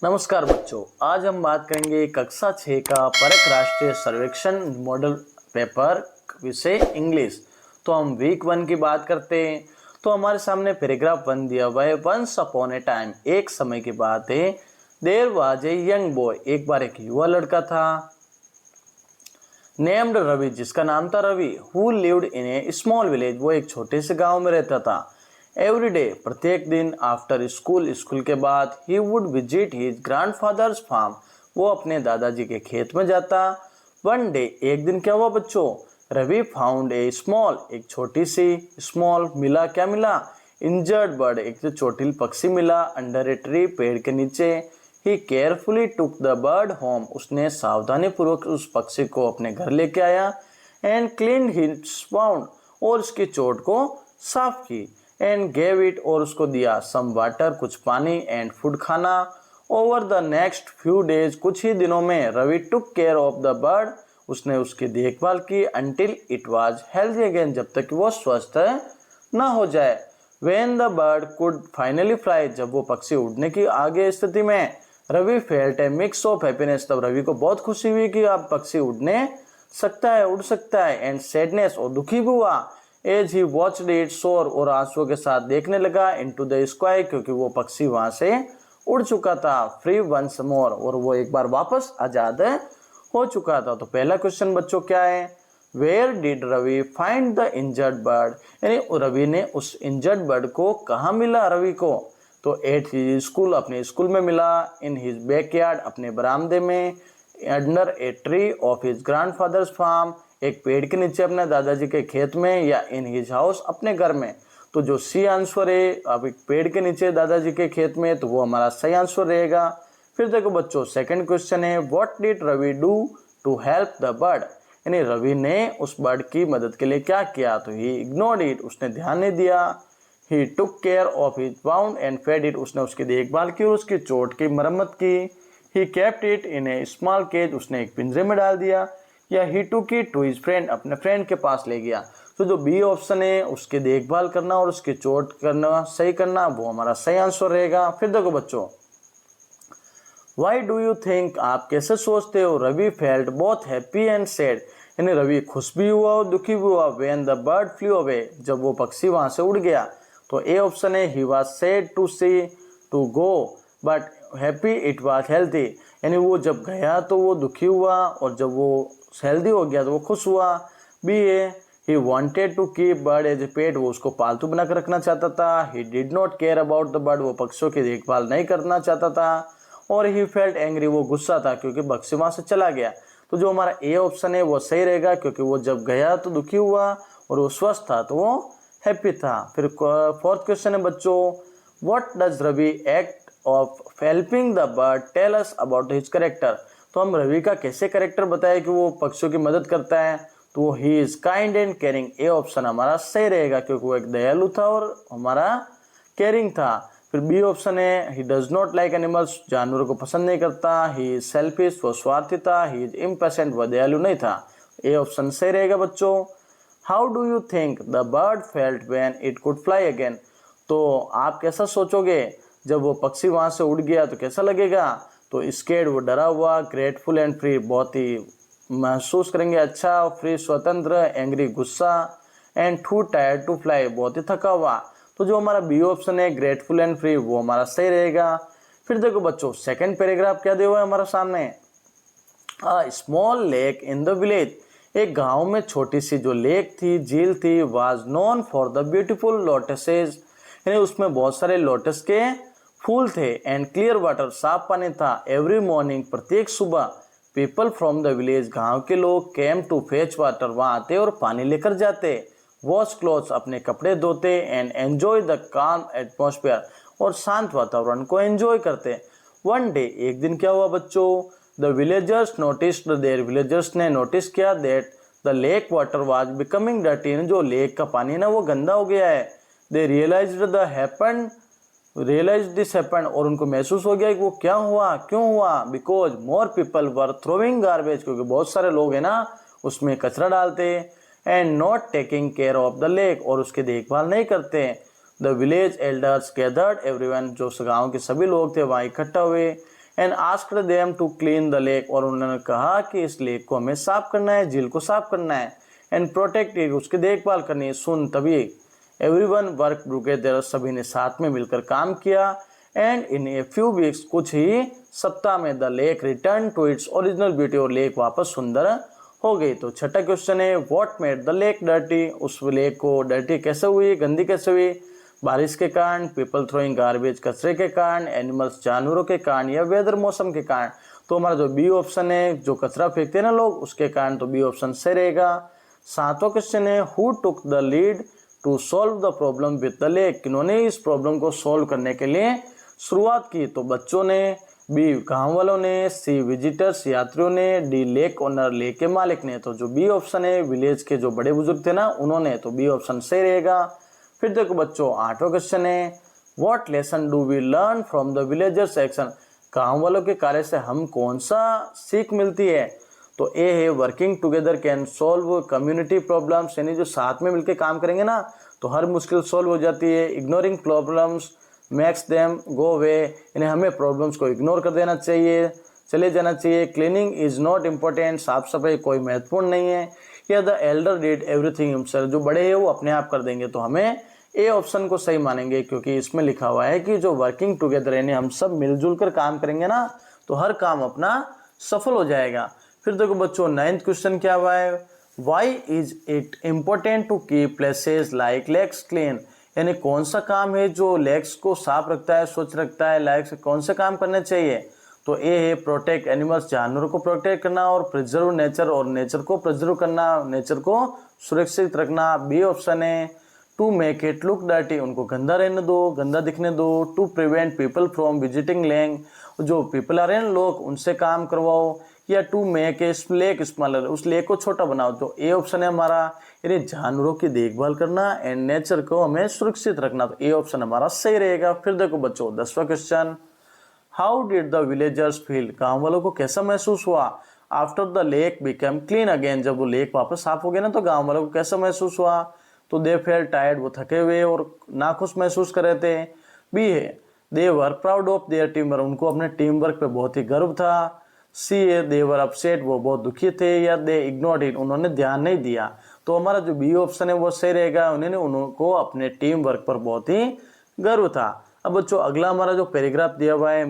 नमस्कार बच्चों, आज हम बात करेंगे कक्षा 6 का परख राष्ट्रीय सर्वेक्षण मॉडल पेपर विषय इंग्लिश। तो हम वीक 1 की बात करते हैं। तो हमारे सामने पैराग्राफ 1 दिया हुआ है। वंस अपॉन ए टाइम, एक समय की बात है। There was a young boy, एक बार एक युवा लड़का था। नेम्ड रवि, जिसका नाम था Ravi. Who lived in a small village, वो एक छोटे से गांव में रहता था। एवरी डे, प्रत्येक दिन। आफ्टर स्कूल, स्कूल के बाद। He would visit his grandfather's farm, वो अपने दादाजी के खेत में जाता। वन डे, एक दिन क्या हुआ बच्चों, रवि फाउंड ए स्मॉल, एक छोटी सी। स्मॉल मिला, क्या मिला? इंजर्ड बर्ड, एक जो चोटिल पक्षी मिला। अंडर ए ट्री, पेड़ के नीचे। He carefully took the bird home, उसने सावधानी पूर्वक उस पक्षी को अपने घर लेके आया। एंड क्लीन हिज वाउंड, और उसकी चोट को साफ की। एंड गेव इट, और उसको दिया। सम वाटर, कुछ पानी। एंड फूड, खाना। Over the next few days, कुछ ही दिनों में Ravi took care of the bird, उसने उसकी देखभाल की। Until it was healthy again, जब तक वो स्वस्थ न हो जाए। When the bird could finally fly, जब वो पक्षी उड़ने की आगे स्थिति में, Ravi felt a mix of happiness, तब रवि को बहुत खुशी हुई कि अब पक्षी उड़ने सकता है, उड़ सकता है। एंड सैडनेस, और दुखी भी हुआ। एज ही वॉच्ड इट सोर, और आंसुओं के साथ देखने लगा। इनटू द स्काई, क्योंकि वो पक्षी वहां से उड़ चुका था। फ्री वंस मोर, और वो एक बार वापस आजाद हो चुका था। तो पहला क्वेश्चन बच्चों क्या है, where did Ravi find the injured bird, यानी रवि ने उस इंजर्ड बर्ड को कहाँ मिला रवि को? तो एट हिज स्कूल, अपने स्कूल में मिला। इन हिज बैकयार्ड, अपने बरामदे में। Under a tree of his grandfather's farm, एक पेड़ के नीचे अपने दादाजी के खेत में। या इन हिज हाउस, अपने घर में। तो जो सी आंसर है, अब एक पेड़ के नीचे दादाजी के खेत में, तो वो हमारा सही आंसर रहेगा। फिर देखो बच्चों, सेकंड क्वेश्चन है, what did Ravi do to help the bird, यानी रवि ने उस बर्ड की मदद के लिए क्या किया? तो ही इग्नोर्ड इट, उसने ध्यान नहीं दिया। He took care of his wound and fed it, उसने उसकी देखभाल की और उसकी चोट की मरम्मत की। He kept it in a small cage, उसने एक पिंजरे में डाल दिया। या he took it to his friend, अपने फ्रेंड के पास ले गया। तो जो बी ऑप्शन है, उसकी देखभाल करना और उसकी चोट करना, सही करना, वो हमारा सही आंसर रहेगा। फिर देखो बच्चों, वाई डू यू थिंक, आप कैसे सोचते हो, Ravi felt both happy and sad, यानी रवि खुश भी हुआ और दुखी भी हुआ। When the bird flew away, जब वो पक्षी वहां से उड़ गया। तो ए ऑप्शन है, he was sad to see to go but happy it was healthy, यानी वो जब गया तो वो दुखी हुआ और जब वो हेल्दी हो गया तो वो खुश हुआ। बी ए, he wanted to keep bird as a pet, वो उसको पालतू बनाकर रखना चाहता था। He did not care about the bird, वो पक्षियों की देखभाल नहीं करना चाहता था। और ही फेल्ट एंग्री, वो गुस्सा था क्योंकि पक्षी वहां से चला गया। तो जो हमारा ए ऑप्शन है वो सही रहेगा, क्योंकि वो जब गया तो दुखी हुआ और वो स्वस्थ था तो वो हैप्पी था। फिर फोर्थ क्वेश्चन है बच्चों, what does Ravi act of helping the bird tell us about his character, तो हम रवि का कैसे कैरेक्टर बताए कि वो पक्षियों की मदद करता है? तो he is kind and caring, A option हमारा सही रहेगा, क्योंकि वो एक दयालु था और हमारा केयरिंग था। फिर बी ऑप्शन है, he does not like animals, जानवरों को पसंद नहीं करता। ही इज सेल्फिश, वो स्वार्थी था। ही इज इम्पेशेंट, वह दयालु नहीं था। ए ऑप्शन सही रहेगा बच्चों। How do you think the bird felt when it could fly again, तो आप कैसा सोचोगे जब वो पक्षी वहां से उड़ गया तो कैसा लगेगा? तो स्केर्ड, वो डरा हुआ। ग्रेटफुल एंड फ्री, बहुत ही महसूस करेंगे अच्छा। फ्री, स्वतंत्र। एंग्री, गुस्सा। And too tired to fly, बहुत ही थका हुआ। तो जो हमारा बी ऑप्शन है, ग्रेटफुल एंड फ्री, वो हमारा सही रहेगा। फिर देखो बच्चों, सेकंड पैराग्राफ क्या दिया हुआ है हमारा सामने, a small lake in the village, एक गांव में छोटी सी जो लेक थी, झील थी, was known for the beautiful lotuses, यानी उसमें बहुत सारे लोटस के फूल थे। एंड क्लियर वाटर, साफ पानी था। एवरी मॉर्निंग, प्रत्येक सुबह। पीपल फ्रॉम द विलेज, गांव के लोग, केम टू फेच वाटर, वहां आते और पानी लेकर जाते। वॉश क्लोथ्स, अपने कपड़े धोते। एंड एंजॉय द काम एटमोस्फेयर, और शांत वातावरण को एंजॉय करते। वन डे, एक दिन क्या हुआ बच्चों, the villagers noticed, their villagers ने नोटिस किया that the lake water was becoming dirty, जो लेक का पानी ना वो गंदा हो गया है। दे रियलाइज दिस हैपेंड, और उनको महसूस हो गया कि वो क्या हुआ, क्यों हुआ। Because more people were throwing garbage, क्योंकि बहुत सारे लोग हैं ना उसमें कचरा डालते। And not taking care of the lake, और उसकी देखभाल नहीं करते। The village elders gathered everyone, जो गांव के सभी लोग थे वहां इकट्ठा हुए। And asked them to clean the lake, और उन्होंने कहा कि इस लेक को हमें साफ करना है, झील को साफ करना है, एंड प्रोटेक्ट इट, उसकी देखभाल करनी है। सुन तभी एवरीवन वर्क टुगेदर, सभी ने साथ में मिलकर काम किया, and in a few weeks, कुछ ही सप्ताह में the lake return to its original beauty, और लेक वापस सुंदर हो गई। तो छठा क्वेश्चन है what made the lake dirty, उस लेक को डर्टी कैसे हुई, गंदी कैसे हुई? बारिश के कारण, पीपल थ्रोइंग गार्बेज, कचरे के कारण, एनिमल्स जानवरों के कारण, या वेदर मौसम के कारण। तो हमारा जो बी ऑप्शन है, जो कचरा फेंकते हैं ना लोग, उसके कारण, तो बी ऑप्शन सही रहेगा। सातवां क्वेश्चन है who took the lead to solve the problem with the lake, किन्होंने इस प्रॉब्लम को सॉल्व करने के लिए शुरुआत की? तो बच्चों ने, बी गांव वालों ने, सी विजिटर्स यात्रियों ने, डी लेक ओनर लेक के मालिक ने। तो जो बी ऑप्शन है, विलेज के जो बड़े बुजुर्ग थे ना, उन्होंने, तो बी ऑप्शन सही रहेगा। फिर देखो बच्चों आठवां क्वेश्चन है what lesson do we learn from the villagers action, गांव वालों के कार्य से हम कौन सा सीख मिलती है? तो ए है working together can solve community problems, यानी जो साथ में मिलकर काम करेंगे ना तो हर मुश्किल सॉल्व हो जाती है। Ignoring problems makes them go away, यानी हमें प्रॉब्लम्स को इग्नोर कर देना चाहिए, चले जाना चाहिए। क्लीनिंग इज नॉट इम्पोर्टेंट, साफ सफाई कोई महत्वपूर्ण नहीं है। या the Elder did everything himself, जो बड़े हैं वो अपने आप कर देंगे। तो हमें ए ऑप्शन को सही मानेंगे, क्योंकि इसमें लिखा हुआ है कि जो वर्किंग टुगेदर, यानी हम सब मिलजुल कर काम करेंगे ना तो हर काम अपना सफल हो जाएगा। फिर देखो बच्चों नाइन्थ क्वेश्चन क्या हुआ है why is it important to keep places like lakes clean, यानी कौन सा काम है जो लेक्स को साफ रखता है, स्वच्छ रखता है, लेक्स कौन से काम करने चाहिए? तो ए है प्रोटेक्ट एनिमल्स, जानवरों को प्रोटेक्ट करना, और प्रिजर्व नेचर, और नेचर को प्रिजर्व करना, नेचर को सुरक्षित रखना। बी ऑप्शन है to make it look dirty, उनको गंदा रहने दो, गंदा दिखने दो। To prevent people from visiting lake, जो पीपल आ रहे हैं लोग उनसे काम करवाओ। या to make a lake smaller, उस लेक को छोटा बनाओ। तो ए ऑप्शन है हमारा, यानी जानवरों की देखभाल करना एंड नेचर को हमें सुरक्षित रखना। तो ए ऑप्शन हमारा सही रहेगा। फिर देखो बच्चों 10वां question how did the villagers feel, गांव वालों को कैसा महसूस हुआ? After the lake become clean again, जब वो लेक वापस साफ हो गया ना तो गांव वालों को कैसा महसूस हुआ? तो दे फेल टायर्ड, वो थके हुए और नाखुश महसूस कर रहे थे। बी है they were proud of their team work, उनको अपने टीम वर्क पे बहुत ही गर्व था। सी है दे वर अपसेट, वो बहुत दुखी थे। या दे इग्नोर्ड इट, उन्होंने ध्यान नहीं दिया। तो हमारा जो बी ऑप्शन है वो सही रहेगा, उन्होंने उनको अपने टीम वर्क पर बहुत ही गर्व था। अब बच्चों अगला हमारा जो पैराग्राफ दिया हुआ है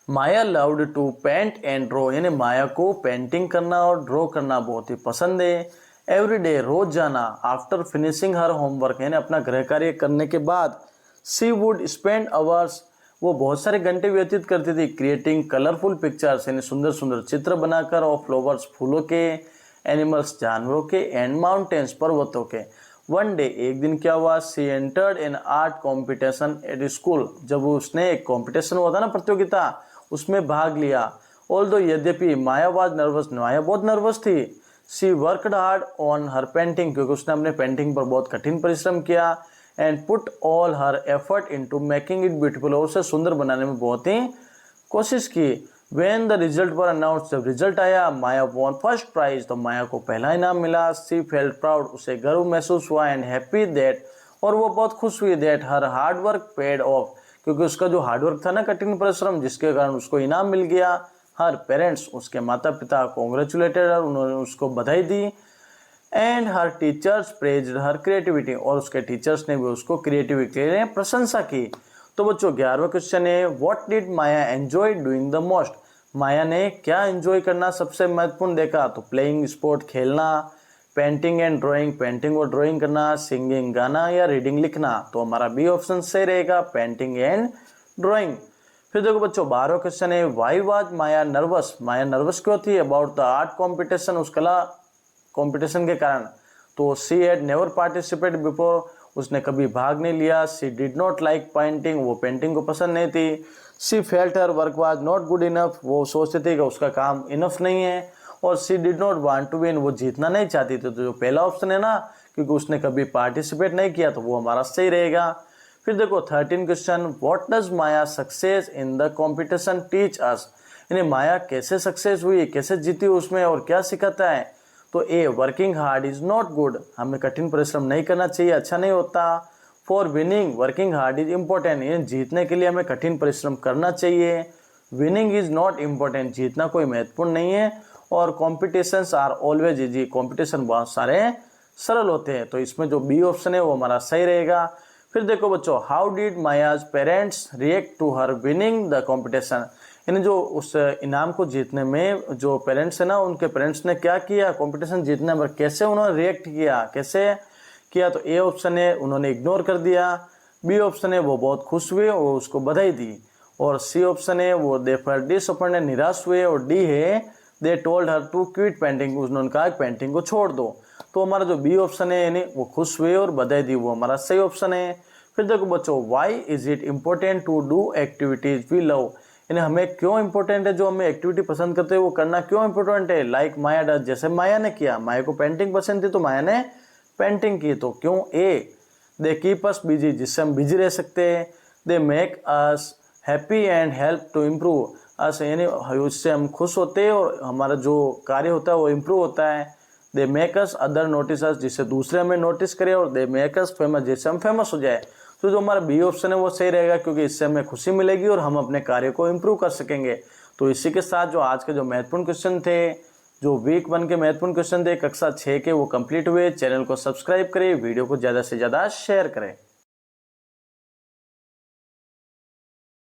Maya loved to paint and draw, यानी माया को पेंटिंग करना और ड्रॉ करना बहुत ही पसंद है। एवरी डे, रोज जाना। आफ्टर फिनिशिंग हर होमवर्क, यानी अपना गृह कार्य करने के बाद शी वुड स्पेंड आवर्स, वो बहुत सारे घंटे व्यतीत करती थी क्रिएटिंग कलरफुल पिक्चर्स, यानी सुंदर सुंदर चित्र बनाकर, ऑफ फ्लावर्स, फूलों के, एनिमल्स, जानवरों के, एंड माउंटेन्स, पर्वतों के। वन डे, एक दिन क्या हुआ she entered in art competition at school, जब उसने एक कॉम्पिटिशन हुआ था ना प्रतियोगिता, उसमें भाग लिया। ऑल्दो यद्यपि माया वाज नर्वस, माया बहुत नर्वस थी। She worked hard on her painting, क्योंकि उसने अपने पेंटिंग पर बहुत कठिन परिश्रम किया। And put all her effort into making it beautiful, और उसे सुंदर बनाने में बहुत ही कोशिश की। When the result were announced, जब रिजल्ट आया, माया वॉन फर्स्ट प्राइज, तो माया को पहला इनाम मिला। शी फेल्ट प्राउड, उसे गर्व महसूस हुआ। एंड हैप्पी दैट, और वो बहुत खुश हुई that her hard work paid of, क्योंकि उसका जो हार्डवर्क था ना, कठिन परिश्रम, जिसके कारण उसको इनाम मिल गया। हर पेरेंट्स, उसके माता पिता कॉन्ग्रेचुलेटेड, उन्होंने उसको बधाई दी। And her teachers praised her creativity, और उसके टीचर्स ने भी उसको क्रिएटिविटी के लिए प्रशंसा की। तो बच्चों 11वां क्वेश्चन है what did Maya enjoy doing the most, Maya ने क्या एंजॉय करना सबसे महत्वपूर्ण देखा? तो प्लेइंग स्पोर्ट, खेलना, पेंटिंग एंड ड्राइंग, पेंटिंग और ड्राइंग करना, सिंगिंग गाना, या रीडिंग लिखना। तो हमारा बी ऑप्शन सही रहेगा, पेंटिंग एंड ड्राइंग। फिर देखो बच्चों 12वां क्वेश्चन है why was Maya nervous, Maya nervous क्यों थी अबाउट द आर्ट कॉम्पिटिशन, उस कला कॉम्पिटिशन के कारण? तो she had never participate before, उसने कभी भाग नहीं लिया। सी डिड नॉट लाइक पेंटिंग, वो पेंटिंग को पसंद नहीं थी। सी felt her work was not good enough, वो सोचते थे कि उसका काम इनफ नहीं है। और सी did not want to win, वो जीतना नहीं चाहती थी। तो जो पहला ऑप्शन है ना, क्योंकि उसने कभी पार्टिसिपेट नहीं किया, तो वो हमारा सही रहेगा। फिर देखो 13 question what does Maya success in the competition teach us, यानी माया कैसे सक्सेस हुई, कैसे जीती उसमें, और क्या सिखाता है? तो a working hard is not good, हमें कठिन परिश्रम नहीं करना चाहिए, अच्छा नहीं होता। For winning working hard is important, ये जीतने के लिए हमें कठिन परिश्रम करना चाहिए। विनिंग इज नॉट इम्पोर्टेंट, जीतना कोई महत्वपूर्ण नहीं है। और competitions are always easy, competition बहुत सारे सरल होते हैं। तो इसमें जो बी ऑप्शन है वो हमारा सही रहेगा। फिर देखो बच्चों, how did Maya's parents react to her winning the competition, यानी जो उस इनाम को जीतने में जो पेरेंट्स है ना, उनके पेरेंट्स ने क्या किया, कंपटीशन जीतने पर कैसे उन्होंने रिएक्ट किया, कैसे किया। तो ए ऑप्शन है उन्होंने इग्नोर कर दिया, बी ऑप्शन है वो बहुत खुश हुए और उसको बधाई दी, और सी ऑप्शन है वो दे फर डिसअपॉइंटेड, निराश हुए, और डी है they told her to quit painting, उन्होंने कहा पेंटिंग को छोड़ दो। तो हमारा जो बी ऑप्शन है यानी वो खुश हुए और बधाई दी, वो हमारा सही ऑप्शन है। फिर देखो बच्चों, why is it important to do activities we love, यानी हमें क्यों इंपॉर्टेंट है, जो हमें एक्टिविटी पसंद करते हैं वो करना क्यों इंपॉर्टेंट है। लाइक माया डज, जैसे माया ने किया, माया को पेंटिंग पसंद थी तो माया ने पेंटिंग की। तो क्यों, ए दे कीप अस बिजी, जिससे हम बिजी रह सकते हैं। They make us happy and help to improve us, यानी उससे हम खुश होते हैं और हमारा जो कार्य होता है वो इम्प्रूव होता है। They make us other notice us, जिससे दूसरे हमें नोटिस करें, और दे मेक अस फेमस, जिससे हम फेमस हो जाए। तो जो हमारा बी ऑप्शन है वो सही रहेगा, क्योंकि इससे हमें खुशी मिलेगी और हम अपने कार्य को इम्प्रूव कर सकेंगे। तो इसी के साथ जो आज के जो महत्वपूर्ण क्वेश्चन थे, जो वीक 1 के महत्वपूर्ण क्वेश्चन थे कक्षा 6 के, वो कंप्लीट हुए। चैनल को सब्सक्राइब करें, वीडियो को ज़्यादा से ज़्यादा शेयर करें।